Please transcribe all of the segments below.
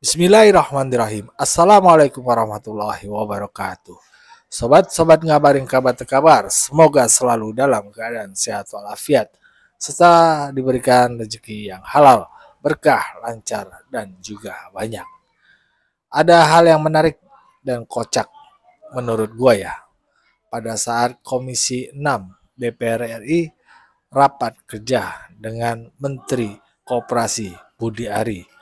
Bismillahirrahmanirrahim. Assalamualaikum warahmatullahi wabarakatuh. Sobat-sobat ngabarin kabar, semoga selalu dalam keadaan sehat walafiat, serta diberikan rezeki yang halal, berkah, lancar, dan juga banyak. Ada hal yang menarik dan kocak menurut gua ya. Pada saat Komisi 6 DPR RI rapat kerja dengan Menteri Koperasi Budi Ari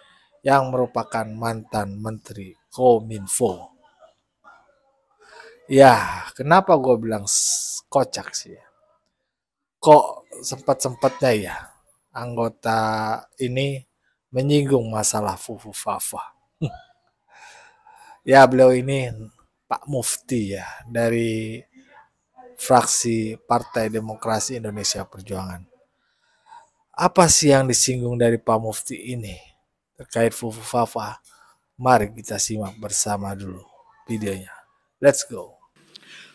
yang merupakan mantan Menteri Kominfo. Ya, kenapa gue bilang kocak sih? Kok sempat-sempatnya ya anggota ini menyinggung masalah Fufu Fafa. Ya, beliau ini Pak Mufti ya dari fraksi Partai Demokrasi Indonesia Perjuangan. Apa sih yang disinggung dari Pak Mufti ini terkait Fufu Fafa? Mari kita simak bersama dulu videonya. Let's go.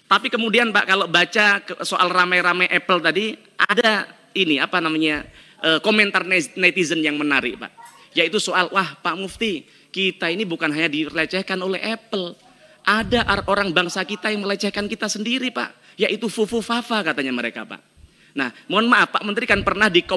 Tapi kemudian Pak, kalau baca soal ramai-ramai Apple tadi, ada ini apa namanya komentar netizen yang menarik Pak. Yaitu soal, wah Pak Mufti, kita ini bukan hanya dilecehkan oleh Apple. Ada orang bangsa kita yang melecehkan kita sendiri Pak. Yaitu Fufu Fafa katanya mereka Pak. Nah mohon maaf Pak Menteri kan pernah di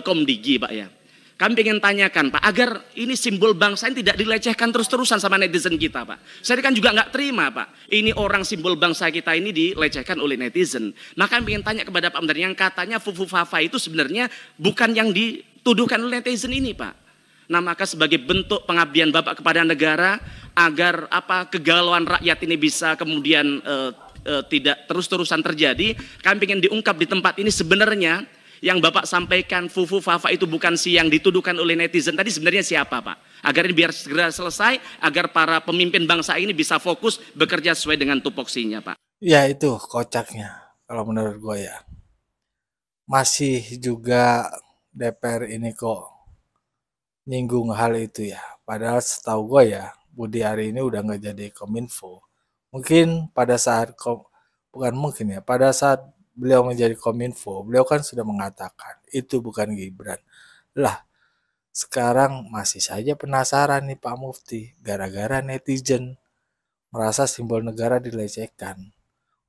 Komdigi Pak ya. Kami ingin tanyakan Pak, agar ini simbol bangsa ini tidak dilecehkan terus-terusan sama netizen kita Pak. Saya kan juga nggak terima Pak, ini orang simbol bangsa kita ini dilecehkan oleh netizen. Maka kami ingin tanya kepada Pak Menteri, yang katanya Fufu Fafa itu sebenarnya bukan yang dituduhkan oleh netizen ini Pak. Nah maka sebagai bentuk pengabdian Bapak kepada negara, agar kegalauan rakyat ini bisa kemudian tidak terus-terusan terjadi, kami ingin diungkap di tempat ini sebenarnya yang Bapak sampaikan Fufu Fafa itu bukan si yang dituduhkan oleh netizen tadi sebenarnya siapa Pak? Agar ini biar segera selesai, agar para pemimpin bangsa ini bisa fokus bekerja sesuai dengan tupoksinya Pak. Ya itu kocaknya kalau menurut gue ya. Masih juga DPR ini kok nyinggung hal itu ya. Padahal setahu gue ya Budi Ari ini udah nggak jadi Kominfo. Mungkin pada saat bukan mungkin ya, pada saat beliau menjadi Kominfo, beliau kan sudah mengatakan itu bukan Gibran. Lah, sekarang masih saja penasaran nih Pak Mufti, gara-gara netizen merasa simbol negara dilecehkan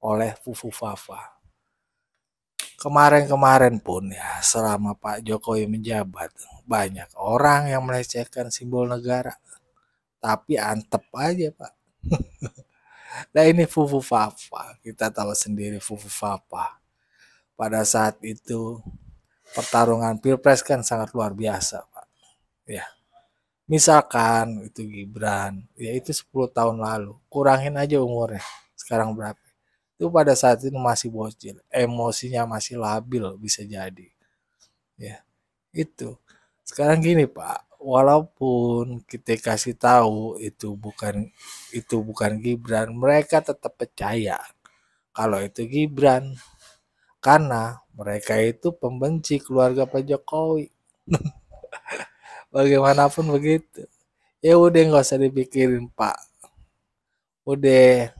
oleh Fufu Fafa. Kemarin-kemarin pun ya, selama Pak Jokowi menjabat, banyak orang yang melecehkan simbol negara. Tapi antep aja Pak. Nah ini Fufu Fafa, kita tahu sendiri Fufu Fafa. Pada saat itu pertarungan Pilpres kan sangat luar biasa Pak. Ya, misalkan itu Gibran, ya itu 10 tahun lalu, kurangin aja umurnya, sekarang berapa? Itu pada saat itu masih bocil, emosinya masih labil bisa jadi. Ya, itu. Sekarang gini Pak, walaupun kita kasih tahu itu bukan Gibran, mereka tetap percaya kalau itu Gibran karena mereka itu pembenci keluarga Pak Jokowi. Bagaimanapun begitu. Ya udah nggak usah dipikirin Pak. Udah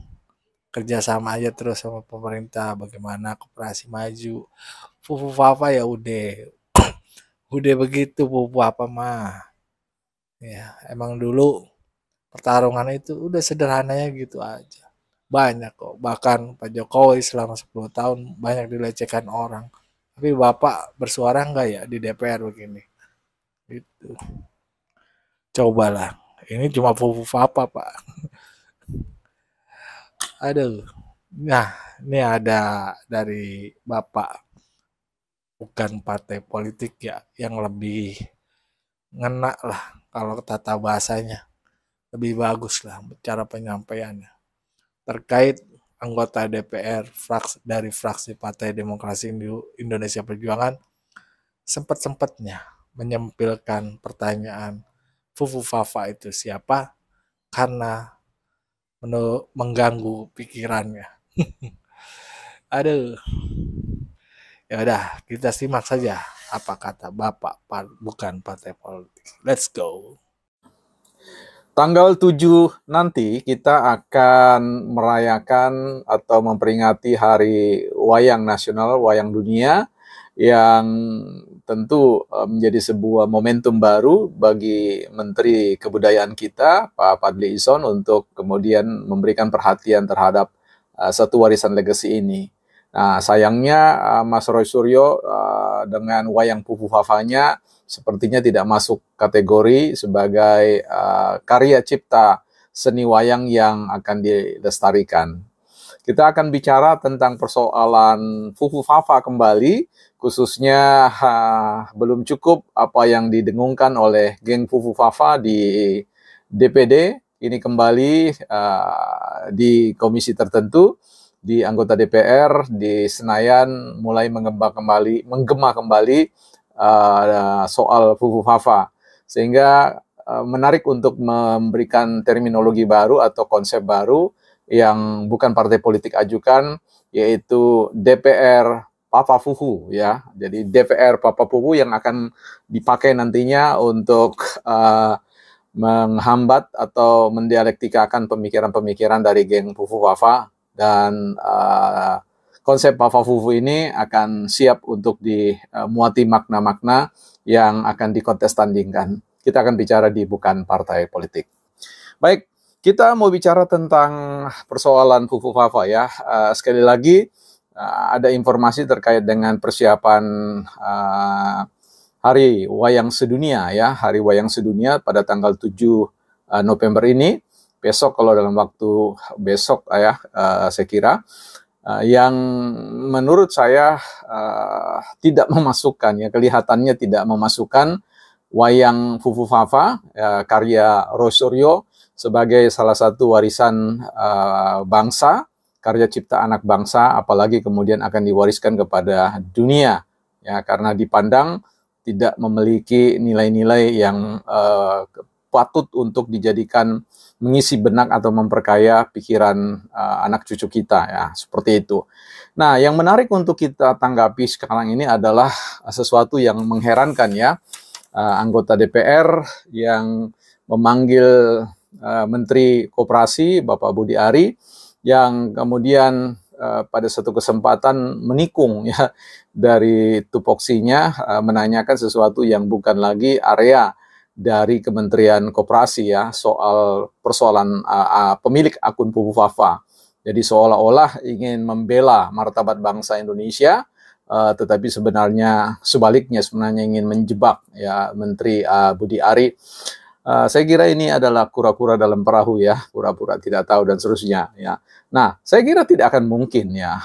kerjasama aja terus sama pemerintah. Bagaimana koperasi maju. Fufu Fafa ya udah begitu Fufu Fafa mah. Ya emang dulu pertarungan itu udah sederhananya gitu aja. Banyak kok. Bahkan Pak Jokowi selama 10 tahun banyak dilecehkan orang. Tapi Bapak bersuara enggak ya di DPR begini? Gitu. Cobalah. Ini cuma Fufu Fafa Pak. Aduh. Nah, ini ada dari Bapak. Bukan partai politik ya. Yang lebih ngena lah. Kalau tata bahasanya. Lebih bagus lah cara penyampaiannya. Terkait anggota DPR dari fraksi Partai Demokrasi Indonesia Perjuangan sempat-sempatnya menyempilkan pertanyaan Fufu Fafa itu siapa karena mengganggu pikirannya. Aduh. Ya udah, kita simak saja apa kata Bapak bukan partai politik. Let's go. Tanggal 7 nanti kita akan merayakan atau memperingati Hari Wayang Nasional, Wayang Dunia yang tentu menjadi sebuah momentum baru bagi Menteri Kebudayaan kita, Pak Fadly Lizon, untuk kemudian memberikan perhatian terhadap satu warisan legasi ini. Nah, sayangnya Mas Roy Suryo dengan wayang Pupu Fafanya sepertinya tidak masuk kategori sebagai karya cipta seni wayang yang akan dilestarikan. Kita akan bicara tentang persoalan Fufu Fafa kembali, khususnya belum cukup apa yang didengungkan oleh geng Fufu Fafa di DPD, ini kembali di komisi tertentu, di anggota DPR, di Senayan mulai menggema kembali soal Fufu Fafa. Sehingga menarik untuk memberikan terminologi baru atau konsep baru yang bukan partai politik ajukan, yaitu DPR Papa Fufu ya. Jadi DPR Papa Fufu yang akan dipakai nantinya untuk menghambat atau mendialektikakan pemikiran-pemikiran dari geng Fufu Fafa, dan konsep Papa Fufu ini akan siap untuk dimuati makna-makna yang akan dikontestandingkan. Kita akan bicara di bukan partai politik. Baik, kita mau bicara tentang persoalan Fufu Fafa ya. Sekali lagi ada informasi terkait dengan persiapan Hari Wayang Sedunia ya, Hari Wayang Sedunia pada tanggal 7 November ini. Besok, kalau dalam waktu besok ya, saya kira yang menurut saya tidak memasukkan ya, kelihatannya tidak memasukkan wayang Fufu Fafa karya Roy Suryo sebagai salah satu warisan bangsa, karya cipta anak bangsa, apalagi kemudian akan diwariskan kepada dunia, ya, karena dipandang tidak memiliki nilai-nilai yang patut untuk dijadikan mengisi benak atau memperkaya pikiran anak cucu kita, ya, seperti itu. Nah, yang menarik untuk kita tanggapi sekarang ini adalah sesuatu yang mengherankan ya, anggota DPR yang memanggil Menteri Koperasi Bapak Budi Ari, yang kemudian pada satu kesempatan menikung ya dari tupoksinya, menanyakan sesuatu yang bukan lagi area dari Kementerian Koperasi ya, soal persoalan pemilik akun Fufu Fafa. Jadi seolah-olah ingin membela martabat bangsa Indonesia, tetapi sebenarnya sebaliknya, sebenarnya ingin menjebak ya Menteri Budi Ari. Saya kira ini adalah kura-kura dalam perahu ya, pura-pura tidak tahu dan seterusnya ya. Nah, saya kira tidak akan mungkin ya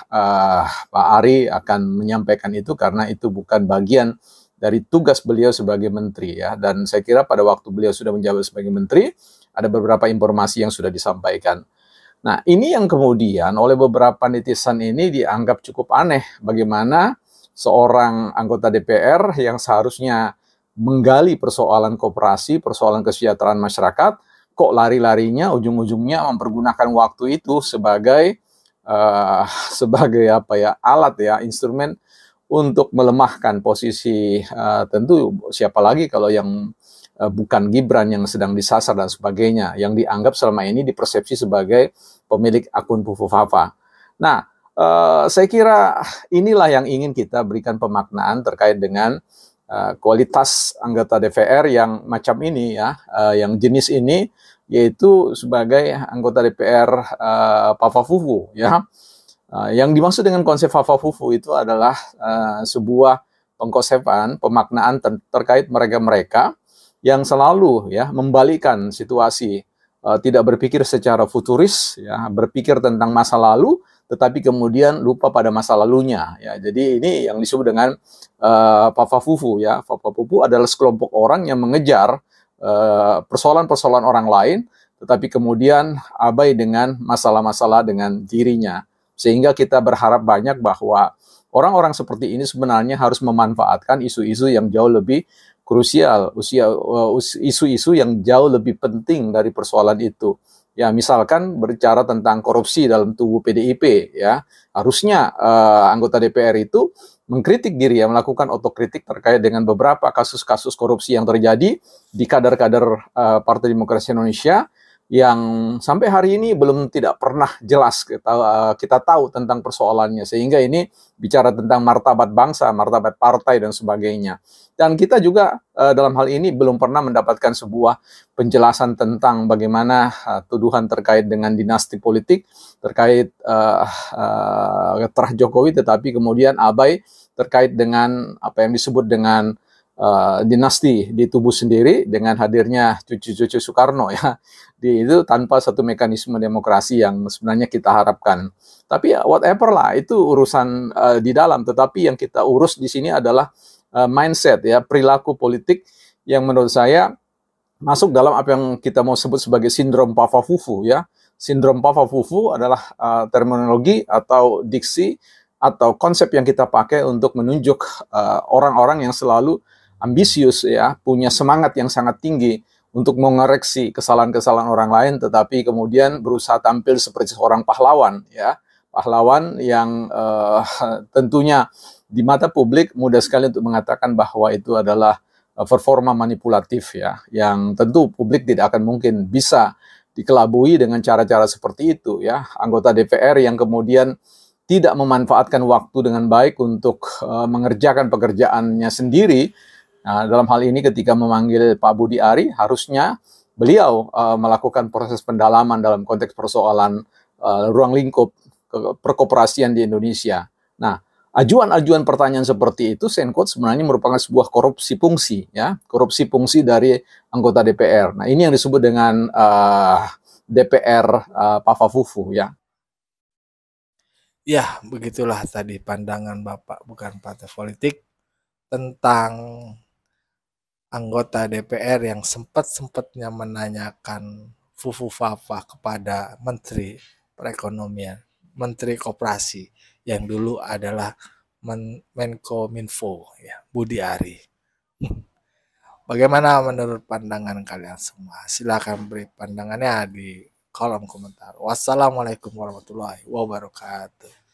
Pak Ari akan menyampaikan itu, karena itu bukan bagian dari tugas beliau sebagai menteri ya. Dan saya kira pada waktu beliau sudah menjabat sebagai menteri, ada beberapa informasi yang sudah disampaikan. Nah, ini yang kemudian oleh beberapa netizen ini dianggap cukup aneh, bagaimana seorang anggota DPR yang seharusnya menggali persoalan koperasi, persoalan kesejahteraan masyarakat, kok lari-larinya ujung-ujungnya mempergunakan waktu itu sebagai apa ya, alat ya, instrumen untuk melemahkan posisi, tentu siapa lagi kalau yang bukan Gibran yang sedang disasar dan sebagainya, yang dianggap selama ini dipersepsi sebagai pemilik akun Fufu Fafa. Nah, saya kira inilah yang ingin kita berikan pemaknaan terkait dengan kualitas anggota DPR yang macam ini ya, yang jenis ini, yaitu sebagai anggota DPR Papa Fufu ya. Yang dimaksud dengan konsep Papa Fufu itu adalah sebuah pengkonsepan, pemaknaan terkait mereka-mereka yang selalu ya membalikkan situasi, tidak berpikir secara futuris ya, berpikir tentang masa lalu, tetapi kemudian lupa pada masa lalunya ya. Jadi ini yang disebut dengan Papa Fufu ya. Papa Fufu adalah sekelompok orang yang mengejar persoalan-persoalan orang lain, tetapi kemudian abai dengan masalah-masalah dengan dirinya. Sehingga kita berharap banyak bahwa orang-orang seperti ini sebenarnya harus memanfaatkan isu-isu yang jauh lebih krusial, isu-isu yang jauh lebih penting dari persoalan itu. Ya, misalkan berbicara tentang korupsi dalam tubuh PDIP ya, harusnya anggota DPR itu mengkritik diri ya, melakukan otokritik terkait dengan beberapa kasus-kasus korupsi yang terjadi di kader-kader Partai Demokrasi Indonesia, yang sampai hari ini belum tidak pernah jelas kita tahu tentang persoalannya, sehingga ini bicara tentang martabat bangsa, martabat partai dan sebagainya. Dan kita juga dalam hal ini belum pernah mendapatkan sebuah penjelasan tentang bagaimana tuduhan terkait dengan dinasti politik, terkait terah Jokowi, tetapi kemudian abai terkait dengan apa yang disebut dengan dinasti di tubuh sendiri dengan hadirnya cucu-cucu Soekarno ya, itu tanpa satu mekanisme demokrasi yang sebenarnya kita harapkan. Tapi ya whatever lah, itu urusan di dalam. Tetapi yang kita urus di sini adalah mindset ya, perilaku politik yang menurut saya masuk dalam apa yang kita mau sebut sebagai sindrom Pava-Fufu ya. Sindrom Pava-Fufu adalah terminologi atau diksi atau konsep yang kita pakai untuk menunjuk orang-orang yang selalu ambisius ya, punya semangat yang sangat tinggi untuk mengoreksi kesalahan-kesalahan orang lain, tetapi kemudian berusaha tampil seperti seorang pahlawan ya, pahlawan yang tentunya di mata publik mudah sekali untuk mengatakan bahwa itu adalah performa manipulatif ya, yang tentu publik tidak akan mungkin bisa dikelabui dengan cara-cara seperti itu ya. Anggota DPR yang kemudian tidak memanfaatkan waktu dengan baik untuk mengerjakan pekerjaannya sendiri. Nah, dalam hal ini ketika memanggil Pak Budi Ari, harusnya beliau melakukan proses pendalaman dalam konteks persoalan ruang lingkup perkoperasian di Indonesia. Nah, ajuan-ajuan pertanyaan seperti itu, Senkot sebenarnya merupakan sebuah korupsi fungsi, ya, korupsi fungsi dari anggota DPR. Nah, ini yang disebut dengan DPR Pava-Fufu, ya. Ya, begitulah tadi pandangan Bapak, bukan partai politik, tentang anggota DPR yang sempat-sempatnya menanyakan Fufu Fafa kepada Menteri Perekonomian, Menteri Koperasi, yang dulu adalah Menko Minfo, ya, Budi Ari. Bagaimana menurut pandangan kalian semua? Silakan beri pandangannya di kolom komentar. Wassalamualaikum warahmatullahi wabarakatuh.